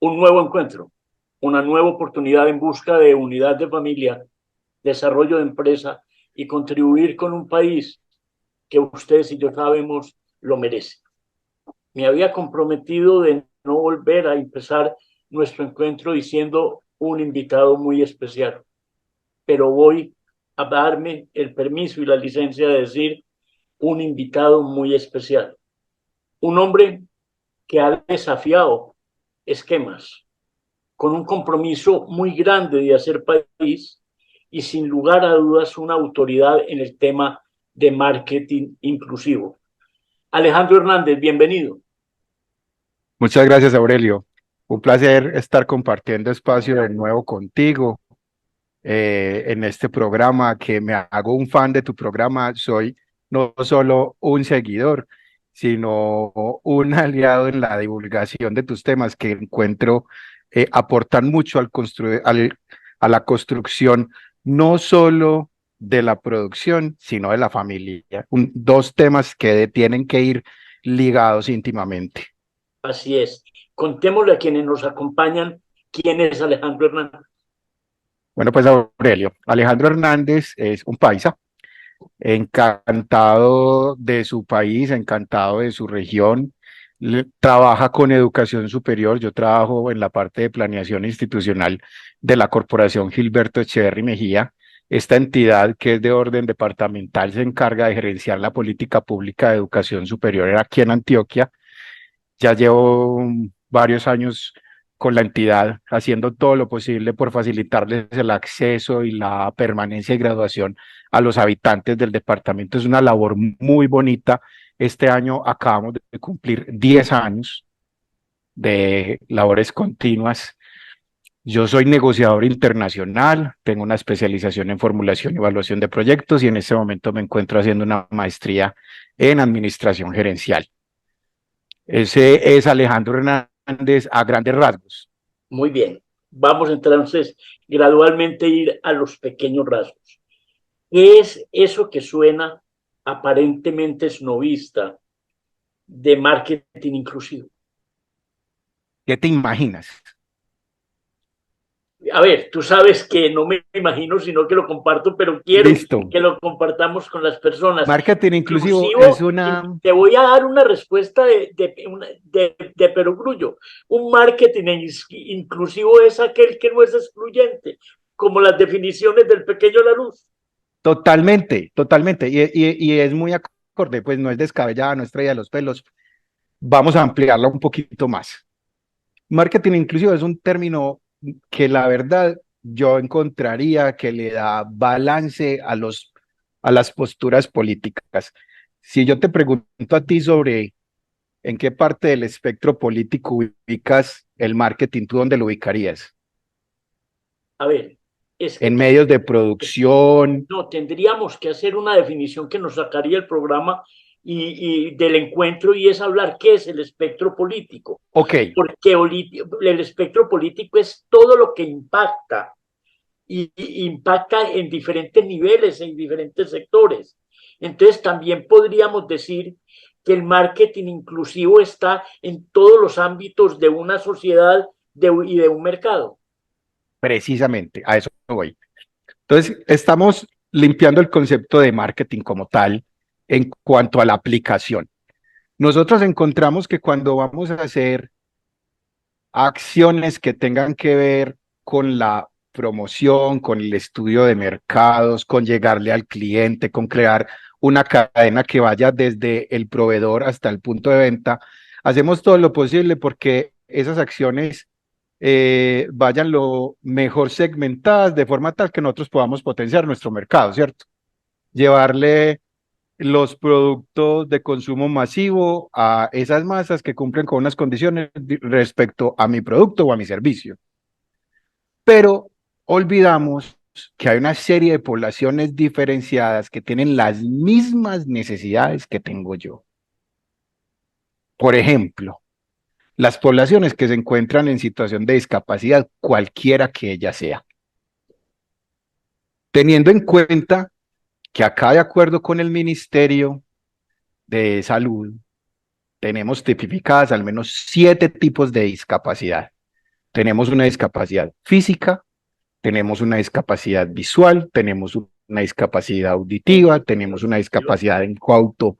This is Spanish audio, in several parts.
un nuevo encuentro, una nueva oportunidad en busca de unidad de familia, desarrollo de empresa y contribuir con un país que ustedes y yo sabemos lo merece. Me había comprometido de no volver a empezar nuestro encuentro diciendo un invitado muy especial, pero voy a darme el permiso y la licencia de decir un invitado muy especial. Un hombre que ha desafiado esquemas, con un compromiso muy grande de hacer país y sin lugar a dudas una autoridad en el tema de marketing inclusivo. Alejandro Hernández, bienvenido. Muchas gracias, Aurelio. Un placer estar compartiendo espacio de nuevo contigo en este programa, que me hago un fan de tu programa. Soy no solo un seguidor, sino un aliado en la divulgación de tus temas que encuentro aportan mucho a la construcción no solo de la producción, sino de la familia. Dos temas que tienen que ir ligados íntimamente. Así es. Contémosle a quienes nos acompañan quién es Alejandro Hernández. Bueno, pues Aurelio, Alejandro Hernández es un paisa, encantado de su país, encantado de su región, trabaja con educación superior, yo trabajo en la parte de planeación institucional de la Corporación Gilberto Echeverry Mejía. Esta entidad, que es de orden departamental, se encarga de gerenciar la política pública de educación superior aquí en Antioquia. Ya llevo varios años con la entidad, haciendo todo lo posible por facilitarles el acceso y la permanencia y graduación a los habitantes del departamento. Es una labor muy bonita. Este año acabamos de cumplir 10 años de labores continuas. Yo soy negociador internacional, tengo una especialización en formulación y evaluación de proyectos y en este momento me encuentro haciendo una maestría en administración gerencial. Ese es Alejandro Hernández a grandes rasgos. Muy bien. Vamos entonces gradualmente a ir a los pequeños rasgos. ¿Qué es eso que suena aparentemente esnovista de marketing inclusivo? ¿Qué te imaginas? A ver, tú sabes que no me imagino, sino que lo comparto, pero quiero Listo. que lo compartamos con las personas. Marketing inclusivo es Inclusivo, una, te voy a dar una respuesta de perogrullo. Un marketing inclusivo es aquel que no es excluyente, como las definiciones del pequeño Larousse. totalmente, totalmente, y es muy acorde, pues no es descabellada, no es traída de los pelos. Vamos a ampliarla un poquito más. Marketing inclusivo es un término que la verdad yo encontraría que le da balance a las posturas políticas. Si yo te pregunto a ti sobre en qué parte del espectro político ubicas el marketing, ¿tú dónde lo ubicarías? A ver, es que En medios de producción. no, tendríamos que hacer una definición que nos sacaría el programa y del encuentro y es hablar qué es el espectro político. Ok, Porque el espectro político es todo lo que impacta y impacta en diferentes niveles, en diferentes sectores. Entonces también podríamos decir que el marketing inclusivo está en todos los ámbitos de una sociedad y de un mercado. precisamente, a eso voy. Entonces, estamos limpiando el concepto de marketing como tal en cuanto a la aplicación. Nosotros encontramos que cuando vamos a hacer acciones que tengan que ver con la promoción, con el estudio de mercados, con llegarle al cliente, con crear una cadena que vaya desde el proveedor hasta el punto de venta, hacemos todo lo posible porque esas acciones vayan lo mejor segmentadas de forma tal que nosotros podamos potenciar nuestro mercado, ¿cierto? Llevarle los productos de consumo masivo a esas masas que cumplen con unas condiciones respecto a mi producto o a mi servicio. Pero olvidamos que hay una serie de poblaciones diferenciadas que tienen las mismas necesidades que tengo yo. Por ejemplo, las poblaciones que se encuentran en situación de discapacidad, cualquiera que ella sea. Teniendo en cuenta que acá, de acuerdo con el Ministerio de Salud, tenemos tipificadas al menos 7 tipos de discapacidad. Tenemos una discapacidad física, tenemos una discapacidad visual, tenemos una discapacidad auditiva, tenemos una discapacidad en coauto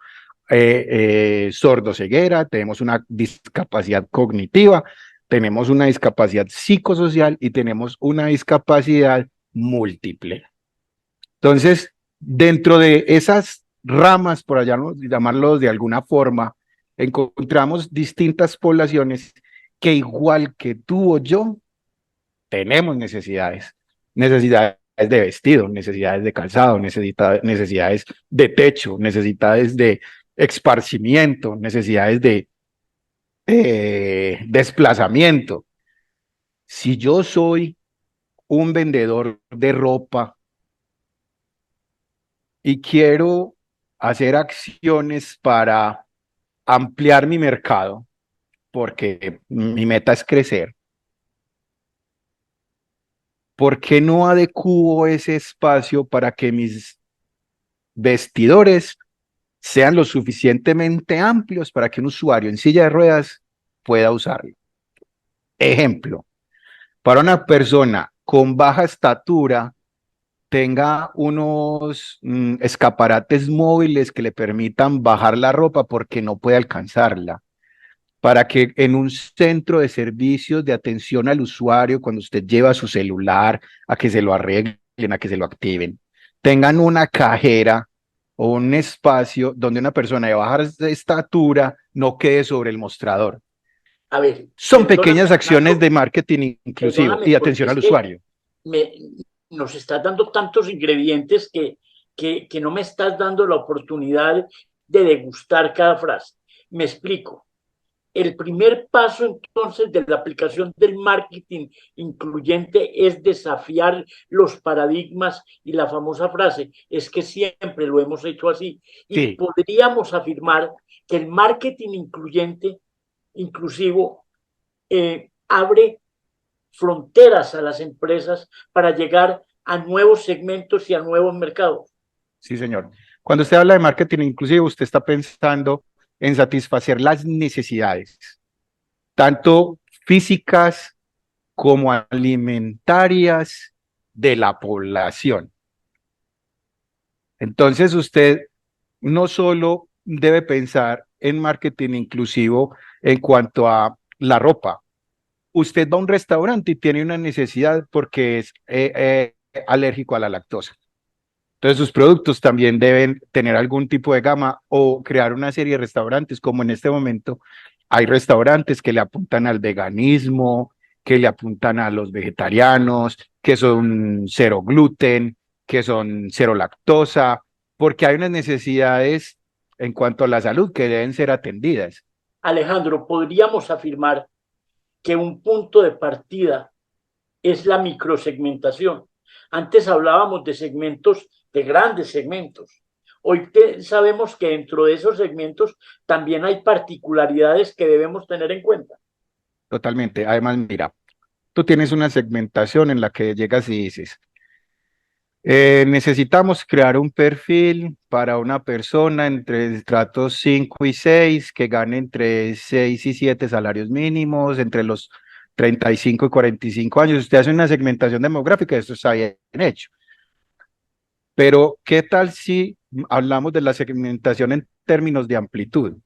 sordoceguera, tenemos una discapacidad cognitiva, tenemos una discapacidad psicosocial y tenemos una discapacidad múltiple. Entonces, dentro de esas ramas, por allá llamarlos de alguna forma, encontramos distintas poblaciones que igual que tú o yo, tenemos necesidades, necesidades de vestido, necesidades de calzado, necesidades de techo, necesidades de esparcimiento, necesidades de desplazamiento. Si yo soy un vendedor de ropa y quiero hacer acciones para ampliar mi mercado, porque mi meta es crecer, ¿por qué no adecuo ese espacio para que mis vestidores sean lo suficientemente amplios para que un usuario en silla de ruedas pueda usarlo? Ejemplo, para una persona con baja estatura tenga unos escaparates móviles que le permitan bajar la ropa porque no puede alcanzarla, para que en un centro de servicios de atención al usuario, cuando usted lleva su celular a que se lo arreglen, a que se lo activen, tengan una cajera o un espacio donde una persona de baja estatura no quede sobre el mostrador. A ver, Son perdóname, pequeñas acciones de Armando, marketing inclusivo perdóname, y porque atención es al que usuario. me, nos estás dando tantos ingredientes que no me estás dando la oportunidad de degustar cada frase. Me explico. El primer paso entonces de la aplicación del marketing incluyente es desafiar los paradigmas y la famosa frase, es que siempre lo hemos hecho así. Y Sí, podríamos afirmar que el marketing incluyente, inclusivo, abre fronteras a las empresas para llegar a nuevos segmentos y a nuevos mercados. sí, señor. Cuando usted habla de marketing inclusivo, usted está pensando en satisfacer las necesidades, tanto físicas como alimentarias de la población. Entonces, usted no solo debe pensar en marketing inclusivo en cuanto a la ropa. Usted va a un restaurante y tiene una necesidad porque es alérgico a la lactosa. Entonces sus productos también deben tener algún tipo de gama o crear una serie de restaurantes, como en este momento hay restaurantes que le apuntan al veganismo, que le apuntan a los vegetarianos, que son cero gluten, que son cero lactosa, porque hay unas necesidades en cuanto a la salud que deben ser atendidas. Alejandro, podríamos afirmar que un punto de partida es la microsegmentación. Antes hablábamos de segmentos, de grandes segmentos. Hoy sabemos que dentro de esos segmentos también hay particularidades que debemos tener en cuenta. Totalmente. Además, mira, tú tienes una segmentación en la que llegas y dices, necesitamos crear un perfil para una persona entre estratos 5 y 6 que gane entre 6 y 7 salarios mínimos, entre los 35 y 45 años. Usted hace una segmentación demográfica, esto está bien hecho. Pero, ¿qué tal si hablamos de la segmentación en términos de amplitud?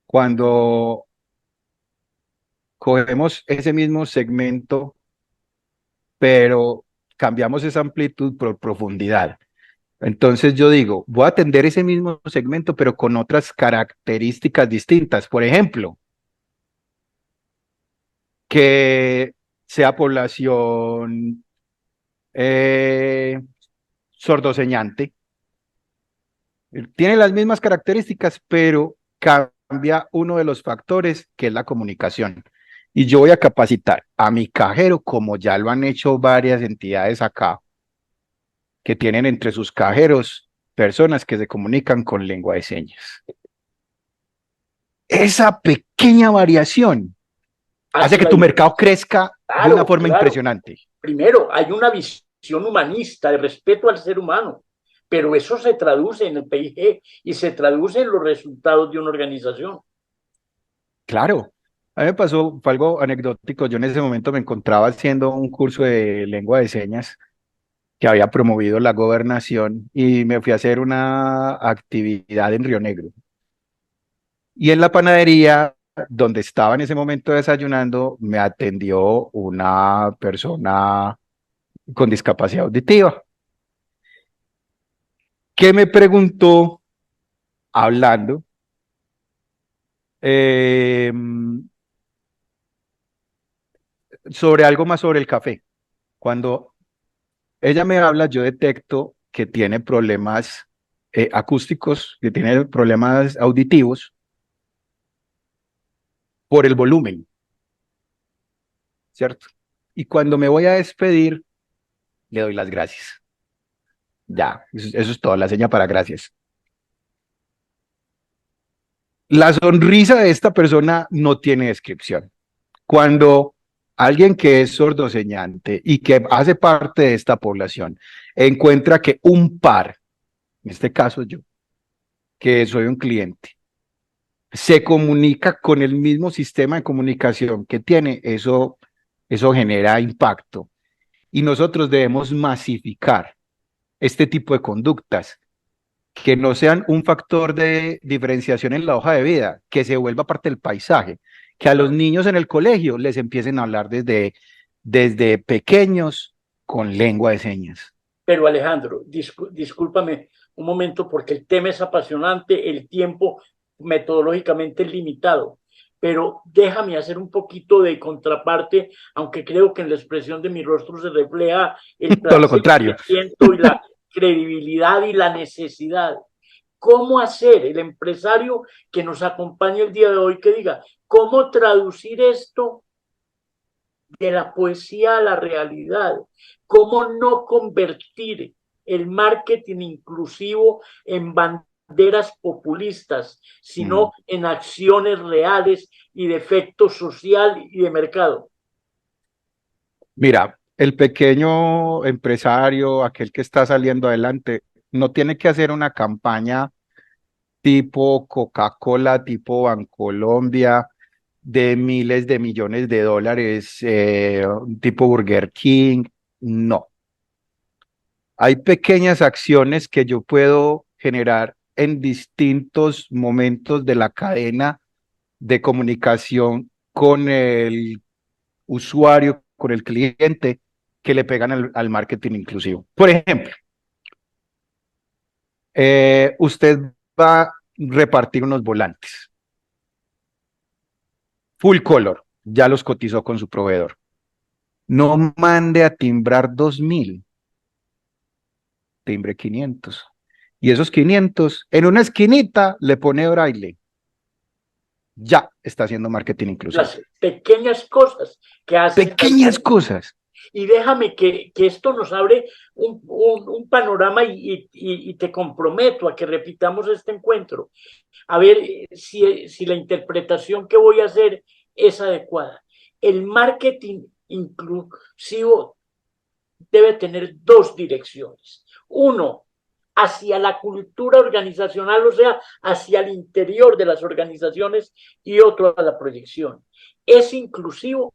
Cuando cogemos ese mismo segmento, pero cambiamos esa amplitud por profundidad. Entonces yo digo, voy a atender ese mismo segmento, pero con otras características distintas. Por ejemplo, que sea población sordoseñante. Tiene las mismas características, pero cambia uno de los factores, que es la comunicación. Y yo voy a capacitar a mi cajero, como ya lo han hecho varias entidades acá, que tienen entre sus cajeros personas que se comunican con lengua de señas. Esa pequeña variación hace Hace que la tu mercado diferencia. crezca de una Claro, forma claro. impresionante. Primero, hay una visión humanista de respeto al ser humano, pero eso se traduce en el PIG y se traduce en los resultados de una organización. Claro. A mí me pasó, fue algo anecdótico. Yo en ese momento me encontraba haciendo un curso de lengua de señas que había promovido la gobernación y me fui a hacer una actividad en Río Negro. Y en la panadería donde estaba en ese momento desayunando, me atendió una persona con discapacidad auditiva, que me preguntó, hablando, eh, sobre algo más sobre el café. Cuando ella me habla, yo detecto que tiene problemas acústicos, que tiene problemas auditivos por el volumen, ¿cierto? Y cuando me voy a despedir, le doy las gracias. Ya, eso es todo, la seña para gracias. La sonrisa de esta persona no tiene descripción. Cuando alguien que es sordoseñante y que hace parte de esta población encuentra que un par, en este caso yo, que soy un cliente, se comunica con el mismo sistema de comunicación que tiene, eso genera impacto. Y nosotros debemos masificar este tipo de conductas, que no sean un factor de diferenciación en la hoja de vida, que se vuelva parte del paisaje, que a los niños en el colegio les empiecen a hablar desde pequeños con lengua de señas. Pero Alejandro, discúlpame un momento porque el tema es apasionante, el tiempo metodológicamente es limitado, pero déjame hacer un poquito de contraparte, aunque creo que en la expresión de mi rostro se refleja el Todo lo placer contrario. que siento y la credibilidad y la necesidad. ¿Cómo hacer el empresario que nos acompaña el día de hoy que diga, cómo traducir esto de la poesía a la realidad? ¿Cómo no convertir el marketing inclusivo en banderas populistas, Mm. sino en acciones reales y de efecto social y de mercado? Mira, el pequeño empresario, aquel que está saliendo adelante, no tiene que hacer una campaña tipo Coca-Cola, tipo Bancolombia, de miles de millones de dólares, tipo Burger King. No. Hay pequeñas acciones que yo puedo generar en distintos momentos de la cadena de comunicación con el usuario, con el cliente, que le pegan al marketing inclusivo. Por ejemplo, usted va a repartir unos volantes full color, ya los cotizó con su proveedor. No mande a timbrar 2.000, timbre 500. Y esos 500 en una esquinita le pone braille. Ya está haciendo marketing inclusivo. Las pequeñas cosas que hacen la Pequeñas diferencia. cosas. Y déjame que esto nos abre un panorama y te comprometo a que repitamos este encuentro. A ver si la interpretación que voy a hacer es adecuada. El marketing inclusivo debe tener dos direcciones. Uno, hacia la cultura organizacional, o sea, hacia el interior de las organizaciones, y otro a la proyección. Es inclusivo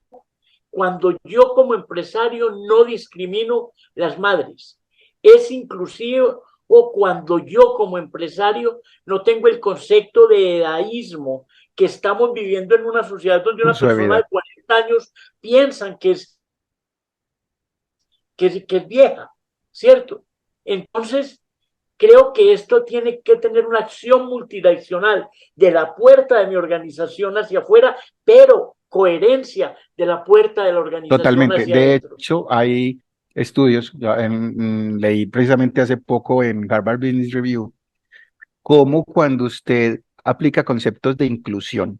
cuando yo como empresario no discrimino las madres. Es inclusivo o cuando yo como empresario no tengo el concepto de edaísmo, que estamos viviendo en una sociedad donde una Curso de persona de vida. 40 años piensan que es vieja, ¿cierto? Entonces, creo que esto tiene que tener una acción multidireccional de la puerta de mi organización hacia afuera, pero coherencia de la puerta de la organización Totalmente. hacia De adentro. hecho, hay estudios, leí precisamente hace poco en Harvard Business Review, cómo cuando usted aplica conceptos de inclusión,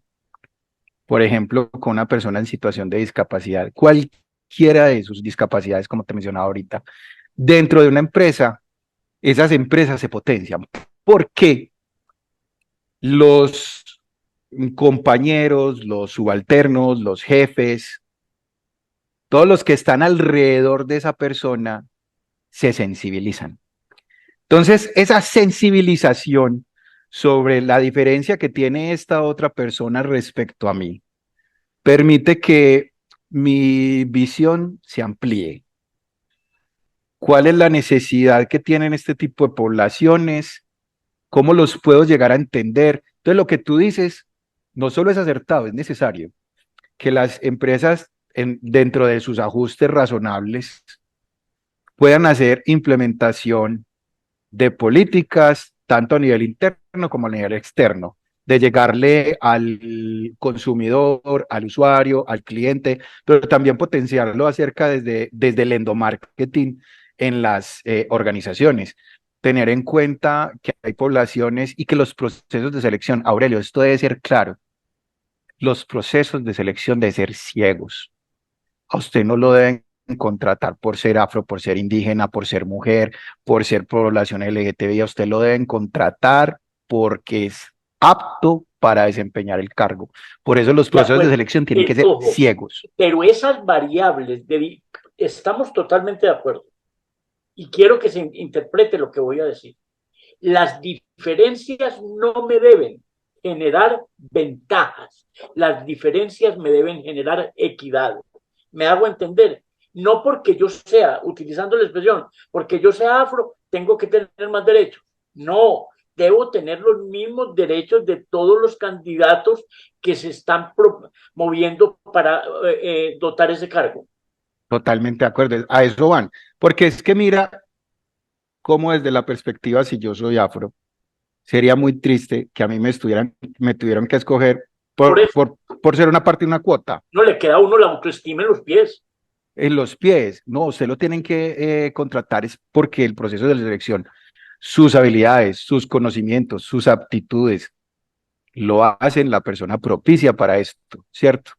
por ejemplo, con una persona en situación de discapacidad, cualquiera de sus discapacidades, como te mencionaba ahorita, dentro de una empresa, esas empresas se potencian. ¿Por qué? Los compañeros, los subalternos, los jefes, todos los que están alrededor de esa persona se sensibilizan. Entonces, esa sensibilización sobre la diferencia que tiene esta otra persona respecto a mí permite que mi visión se amplíe. ¿Cuál es la necesidad que tienen este tipo de poblaciones? ¿Cómo los puedo llegar a entender? Entonces, lo que tú dices no solo es acertado, es necesario que las empresas, dentro de sus ajustes razonables, puedan hacer implementación de políticas, tanto a nivel interno como a nivel externo, de llegarle al consumidor, al usuario, al cliente, pero también potenciarlo acerca desde el endomarketing en las organizaciones. Tener en cuenta que hay poblaciones y que los procesos de selección, Aurelio, esto debe ser claro, los procesos de selección deben ser ciegos. A usted no lo deben contratar por ser afro, por ser indígena, por ser mujer, por ser población LGTBI. A usted lo deben contratar porque es apto para desempeñar el cargo. Por eso los De procesos de acuerdo. selección tienen que ser Ojo, ciegos. pero esas variables, estamos totalmente de acuerdo. Y quiero que se interprete lo que voy a decir. Las diferencias no me deben generar ventajas. Las diferencias me deben generar equidad. ¿Me hago entender? No porque yo sea, utilizando la expresión, porque yo sea afro, tengo que tener más derechos. No, debo tener los mismos derechos de todos los candidatos que se están moviendo para dotar ese cargo. Totalmente de acuerdo. A eso van. Porque es que mira cómo desde la perspectiva, si yo soy afro, sería muy triste que a mí me tuvieran que escoger Por eso por ser una parte de una cuota. no le queda a uno la autoestima en los pies. En los pies, no, usted lo tienen que contratar es porque el proceso de selección, sus habilidades, sus conocimientos, sus aptitudes, lo hacen la persona propicia para esto, ¿cierto?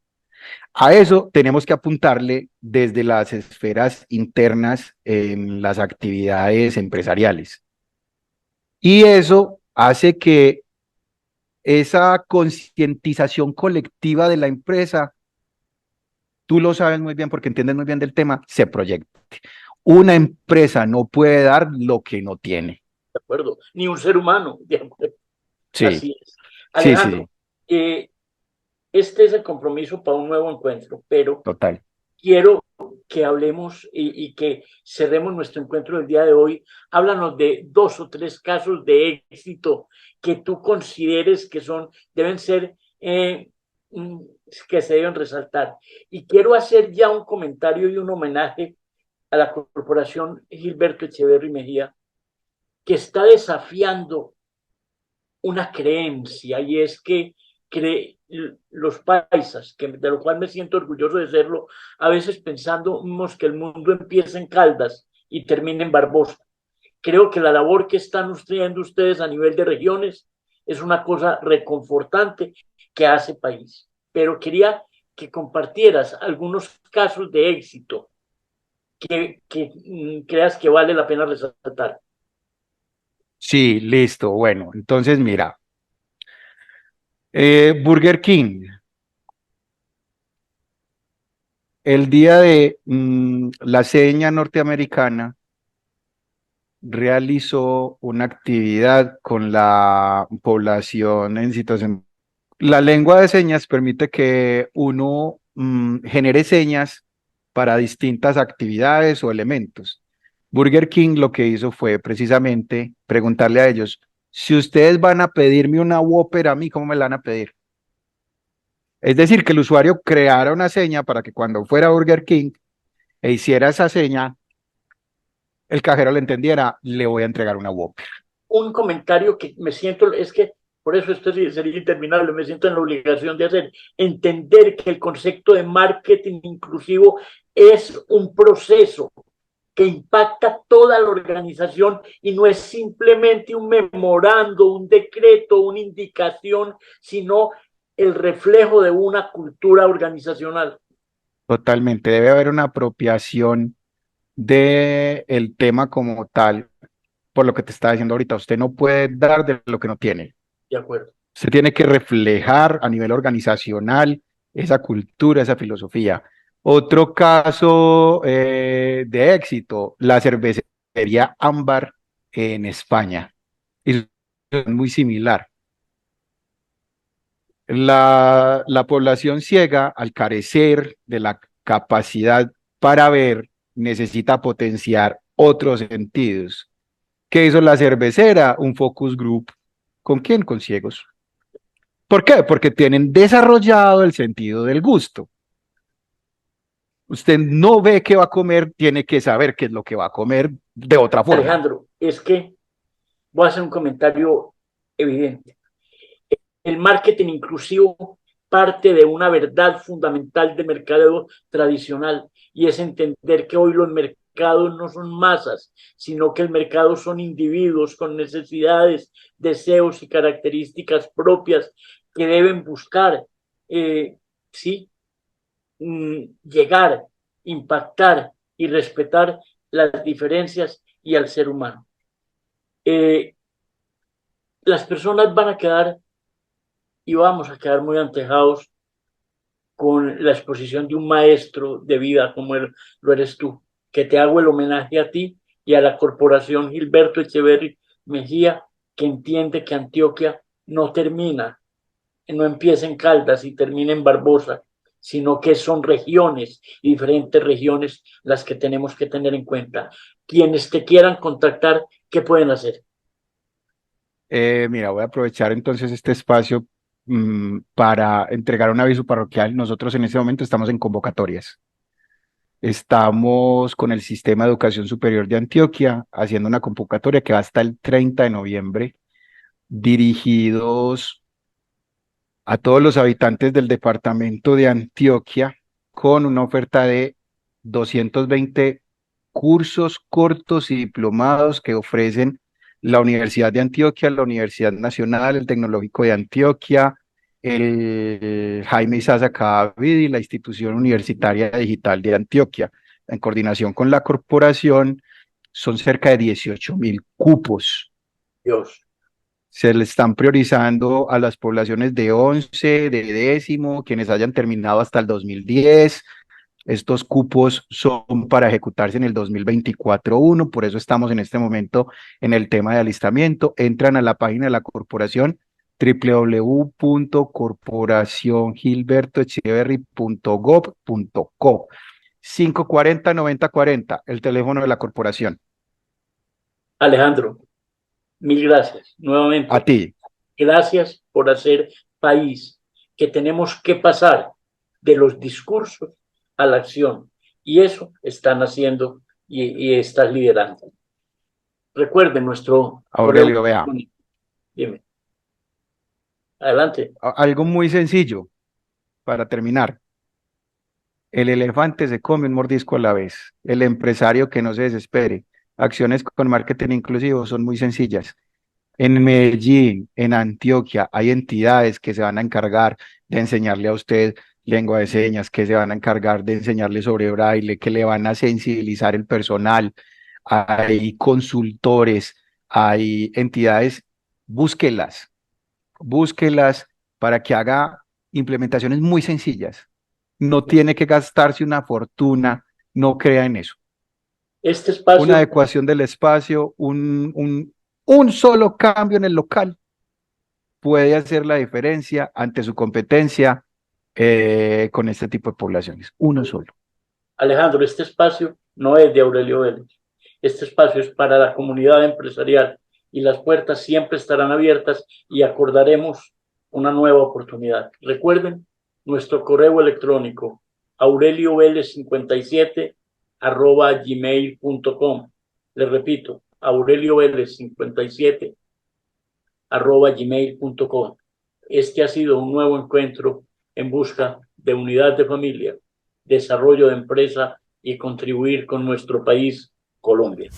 A eso tenemos que apuntarle desde las esferas internas en las actividades empresariales. Y eso hace que esa concientización colectiva de la empresa, tú lo sabes muy bien porque entiendes muy bien del tema, se proyecte. Una empresa no puede dar lo que no tiene. ¿De acuerdo? Ni un ser humano, ¿de acuerdo? Sí, Así es. sí, sí, sí, Alejandro, este es el compromiso para un nuevo encuentro, pero total. quiero que hablemos y que cerremos nuestro encuentro del día de hoy. Háblanos de 2 o 3 casos de éxito que tú consideres que deben ser, que se deben resaltar. Y quiero hacer ya un comentario y un homenaje a la corporación Gilberto Echeverry Mejía, que está desafiando una creencia, y es que los paisas, de lo cual me siento orgulloso de serlo, a veces pensamos que el mundo empieza en Caldas y termina en Barbosa. Creo que la labor que están haciendo ustedes a nivel de regiones es una cosa reconfortante que hace país. Pero quería que compartieras algunos casos de éxito que creas que vale la pena resaltar. Sí, listo. Bueno, entonces mira, Burger King, el día de la seña norteamericana, realizó una actividad con la población en situación. La lengua de señas permite que uno genere señas para distintas actividades o elementos. Burger King lo que hizo fue precisamente preguntarle a ellos, si ustedes van a pedirme una Whopper a mí, ¿cómo me la van a pedir? Es decir, que el usuario creara una seña para que cuando fuera a Burger King e hiciera esa seña, el cajero le entendiera, le voy a entregar una Whopper. Un comentario que me siento, es que por eso esto sería interminable, me siento en la obligación de hacer, entender que el concepto de marketing inclusivo es un proceso que impacta toda la organización y no es simplemente un memorando, un decreto, una indicación, sino el reflejo de una cultura organizacional. Totalmente, debe haber una apropiación del tema como tal, por lo que te estaba diciendo ahorita, usted no puede dar de lo que no tiene. De acuerdo. Usted tiene que reflejar a nivel organizacional esa cultura, esa filosofía. Otro caso de éxito, la cervecería Ámbar en España. Es muy similar. La población ciega, al carecer de la capacidad para ver, necesita potenciar otros sentidos. ¿Qué hizo la cervecera? Un focus group. ¿Con quién? Con ciegos. ¿Por qué? Porque tienen desarrollado el sentido del gusto. Usted no ve qué va a comer, tiene que saber qué es lo que va a comer de otra forma. Alejandro, es que voy a hacer un comentario evidente. El marketing inclusivo parte de una verdad fundamental de mercadeo tradicional y es entender que hoy los mercados no son masas, sino que el mercado son individuos con necesidades, deseos y características propias que deben buscar, sí, llegar, impactar y respetar las diferencias y al ser humano. Las personas van a quedar y vamos a quedar muy antejados con la exposición de un maestro de vida como lo eres tú, que te hago el homenaje a ti y a la corporación Gilberto Echeverry Mejía, que entiende que Antioquia no termina, no empieza en Caldas y termina en Barbosa, sino que son regiones y diferentes regiones las que tenemos que tener en cuenta. Quienes te quieran contactar, ¿qué pueden hacer? Mira, voy a aprovechar entonces este espacio para entregar un aviso parroquial. Nosotros en este momento estamos en convocatorias. Estamos con el Sistema de Educación Superior de Antioquia haciendo una convocatoria que va hasta el 30 de noviembre, dirigidos a todos los habitantes del departamento de Antioquia con una oferta de 220 cursos cortos y diplomados que ofrecen la Universidad de Antioquia, la Universidad Nacional, el Tecnológico de Antioquia, el Jaime Isaza Cavidi y la Institución Universitaria Digital de Antioquia. En coordinación con la corporación, son cerca de 18.000 cupos. Dios. Se le están priorizando a las poblaciones de 11, de décimo, quienes hayan terminado hasta el 2010. Estos cupos son para ejecutarse en el 2024-1, por eso estamos en este momento en el tema de alistamiento. Entran a la página de la corporación www.corporaciongilbertoecheverry.gov.co 540-9040, el teléfono de la corporación. Alejandro, mil gracias A nuevamente. ti. Gracias por hacer país, que tenemos que pasar de los discursos a la acción. Y eso están haciendo y estás liderando. Recuerden nuestro correo Aurelio, vea, electrónico. Dime. Adelante. algo muy sencillo para terminar. El elefante se come un mordisco a la vez. El empresario que no se desespere. Acciones con marketing inclusivo son muy sencillas. En Medellín, en Antioquia, hay entidades que se van a encargar de enseñarle a usted lengua de señas, que se van a encargar de enseñarle sobre braille, que le van a sensibilizar el personal. Hay consultores, hay entidades, búsquelas, búsquelas para que haga implementaciones muy sencillas. No tiene que gastarse una fortuna, no crea en eso. Este Una espacio, adecuación del espacio, un solo cambio en el local puede hacer la diferencia ante su competencia con este tipo de poblaciones. Uno solo. Alejandro, este espacio no es de Aurelio Vélez. Este espacio es para la comunidad empresarial y las puertas siempre estarán abiertas y acordaremos una nueva oportunidad. Recuerden nuestro correo electrónico aurelioveles57 @gmail.com. Les repito, aurelioveles57 @gmail.com. Este ha sido un nuevo encuentro en busca de unidad de familia, desarrollo de empresa y contribuir con nuestro país, Colombia.